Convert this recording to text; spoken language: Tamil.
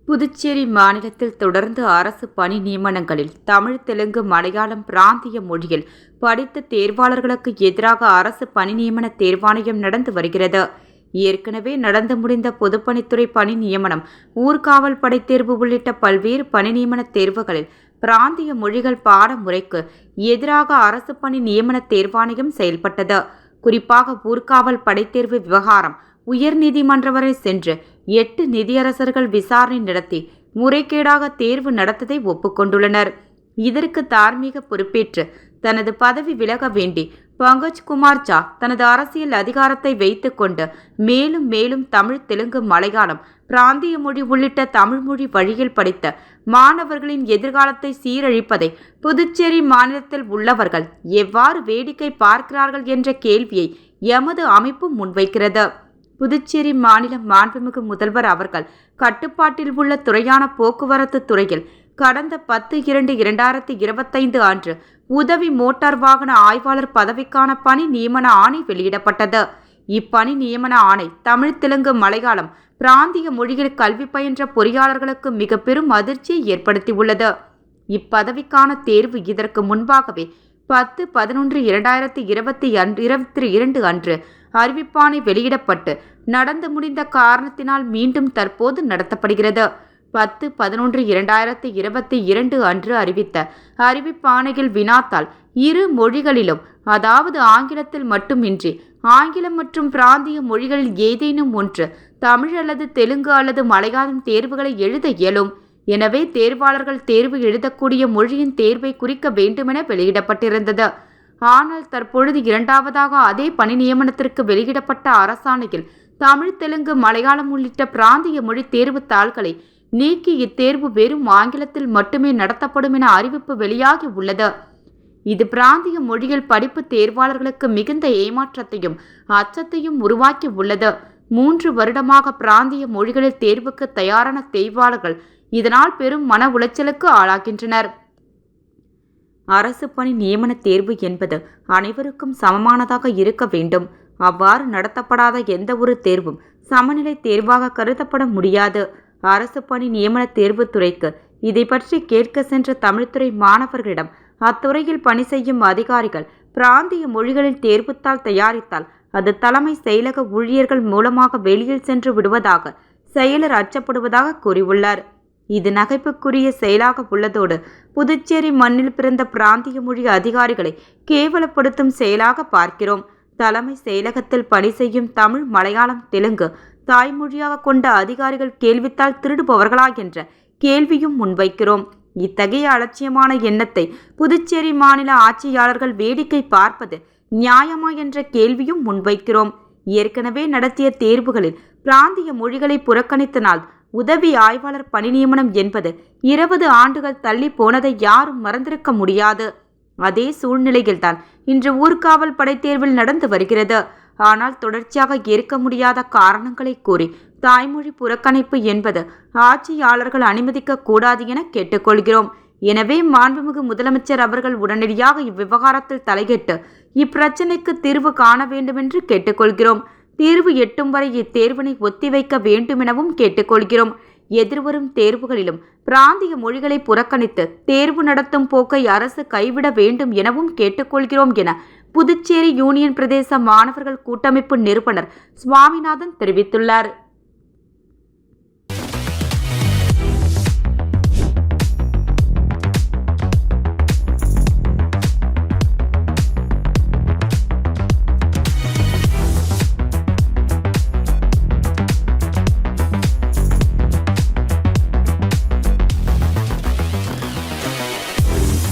புதுச்சேரி மாநிலத்தில் தொடர்ந்து அரசு பணி நியமனங்களில் தமிழ், தெலுங்கு, மலையாளம் பிராந்திய மொழியில் படித்த தேர்வாளர்களுக்கு எதிராக அரசு பணி நியமன தேர்வாணையம் நடந்து வருகிறது. ஏற்கனவே நடந்து முடிந்த பொதுப்பணித்துறை பணி நியமனம், ஊர்காவல் படை தேர்வு உள்ளிட்ட பல்வேறு பணி நியமன தேர்வுகளில் பிராந்திய மொழிகள் பாடமுறைக்கு எதிராக அரசு பணி நியமன தேர்வாணையம் செயல்பட்டது. குறிப்பாக ஊர்காவல் படைத்தேர்வு விவகாரம் உயர்நீதிமன்றம் வரை சென்று 8 நிதியரசர்கள் விசாரணை நடத்தி முறைகேடாக தேர்வு நடத்ததை ஒப்புக்கொண்டுள்ளனர். இதற்கு தார்மீக பொறுப்பேற்று தனது பதவி விலக வேண்டி பங்கஜ் குமார் ஜா தனது அரசியல் அதிகாரத்தை வைத்துக் கொண்டு மேலும் தமிழ், தெலுங்கு, மலையாளம் பிராந்திய மொழி உள்ளிட்ட தமிழ் மொழி வழியில் படித்த மாணவர்களின் எதிர்காலத்தை சீரழிப்பதை புதுச்சேரி மாநிலத்தில் உள்ளவர்கள் எவ்வாறு வேடிக்கை பார்க்கிறார்கள் என்ற கேள்வியை எமது அமைப்பு முன்வைக்கிறது. புதுச்சேரி மாநில மாண்புமிகு முதல்வர் அவர்கள் கட்டுப்பாட்டில் உள்ள துறையான போக்குவரத்து துறையில் கடந்த 10/2/2025 அன்று உதவி மோட்டார் வாகன ஆய்வாளர் பதவிக்கான பணி நியமன ஆணை வெளியிடப்பட்டது. இப்பணி நியமன ஆணை தமிழ், தெலுங்கு, மலையாளம் பிராந்திய மொழியில் கல்வி பயின்ற பொறியாளர்களுக்கு மிக பெரும் அதிர்ச்சியை ஏற்படுத்தியுள்ளது. இப்பதவிக்கான தேர்வு இதற்கு முன்பாகவே 10/11/2022 அன்று அறிவிப்பாணை வெளியிடப்பட்டு நடந்து முடிந்த காரணத்தினால் மீண்டும் தற்போது நடத்தப்படுகிறது. 10/11/2022 அன்று அறிவித்த அறிவிப்பாணையில் வினாத்தாள் இரு மொழிகளிலும், அதாவது ஆங்கிலத்தில் மட்டுமின்றி ஆங்கிலம் மற்றும் பிராந்திய மொழிகளில் ஏதேனும் ஒன்று, தமிழ் அல்லது தெலுங்கு அல்லது மலையாளம் தேர்வுகளை எழுத இயலும். எனவே தேர்வாளர்கள் தேர்வு எழுதக்கூடிய மொழியின் தேர்வை குறிக்க வேண்டுமென வெளியிடப்பட்டிருந்தது. ஆனால் தற்பொழுது இரண்டாவதாக அதே பணி நியமனத்திற்கு வெளியிடப்பட்ட அரசாணையில் தமிழ், தெலுங்கு, மலையாளம் உள்ளிட்ட பிராந்திய மொழி தேர்வு தாள்களை நீக்கி இத்தேர்வு வெறும் ஆங்கிலத்தில் மட்டுமே நடத்தப்படும் என அறிவிப்பு வெளியாகி உள்ளது. இது பிராந்திய மொழியில் படிப்பு தேர்வாளர்களுக்கு மிகுந்த ஏமாற்றத்தையும் அச்சத்தையும் உருவாக்கி உள்ளது. 3 வருடமாக பிராந்திய மொழிகளில் தேர்வுக்கு தயாரான தேர்வாளர்கள் இதனால் பெரும் மன உளைச்சலுக்கு ஆளாகின்றனர். அரசு பணி நியமன தேர்வு என்பது அனைவருக்கும் சமமானதாக இருக்க வேண்டும். அவ்வாறு நடத்தப்படாத எந்த ஒரு தேர்வும் சமநிலை தேர்வாக கருதப்பட முடியாது. அரசு பணி நியமன தேர்வு துறைக்கு இதை பற்றி கேட்க சென்ற தமிழ்துறை மாணவர்களிடம் அத்துறையில் பணி செய்யும் அதிகாரிகள் பிராந்திய மொழிகளில் தேர்வுத்தாள் தயாரித்தால் அது தலைமை செயலக ஊழியர்கள் மூலமாக வெளியில் சென்று விடுவதாக செயலர் அச்சப்படுவதாக கூறியுள்ளார். இது நகைப்புக்குரிய செயலாக உள்ளதோடு புதுச்சேரி மண்ணில் பிறந்த பிராந்திய மொழி அதிகாரிகளை கேவலப்படுத்தும் செயலாக பார்க்கிறோம். தலைமை செயலகத்தில் பணி செய்யும் தமிழ், மலையாளம், தெலுங்கு தாய்மொழியாக கொண்ட அதிகாரிகள் கேள்வித்தாள் திருடுபவர்களா என்ற கேள்வியும் முன்வைக்கிறோம். இத்தகைய அலட்சியமான எண்ணத்தை புதுச்சேரி மாநில ஆட்சியாளர்கள் வேடிக்கை பார்ப்பது நியாயமா என்ற கேள்வியும் முன்வைக்கிறோம். ஏற்கனவே நடத்திய தேர்வுகளில் பிராந்திய மொழிகளை புறக்கணித்தனால் உதவி ஆய்வாளர் பணி நியமனம் என்பது 20 ஆண்டுகள் தள்ளி போனதை யாரும் மறந்திருக்க முடியாது. அதே சூழ்நிலையில்தான் இன்று ஊர்காவல் படை தேர்வில் நடந்து வருகிறது. ஆனால் தொடர்ச்சியாக ஏற்க முடியாத காரணங்களை கூறி தாய்மொழி புறக்கணிப்பு என்பது ஆட்சியாளர்கள் அனுமதிக்க கூடாது என கேட்டுக்கொள்கிறோம். எனவே மாண்புமிகு முதலமைச்சர் அவர்கள் உடனடியாக இவ்விவகாரத்தில் தலையிட்டு இப்பிரச்சினைக்கு தீர்வு காண வேண்டும் என்று கேட்டுக்கொள்கிறோம். தீர்வு எட்டும் வரை இத்தேர்வினை ஒத்திவைக்க வேண்டுமெனவும் கேட்டுக்கொள்கிறோம். எதிர்வரும் தேர்வுகளிலும் பிராந்திய மொழிகளை புறக்கணித்து தேர்வு நடத்தும் போக்கை அரசு கைவிட வேண்டும் எனவும் கேட்டுக்கொள்கிறோம் என புதுச்சேரி யூனியன் பிரதேச மாணவர்கள் கூட்டமைப்பு நிறுவனர் சுவாமிநாதன் தெரிவித்துள்ளார்.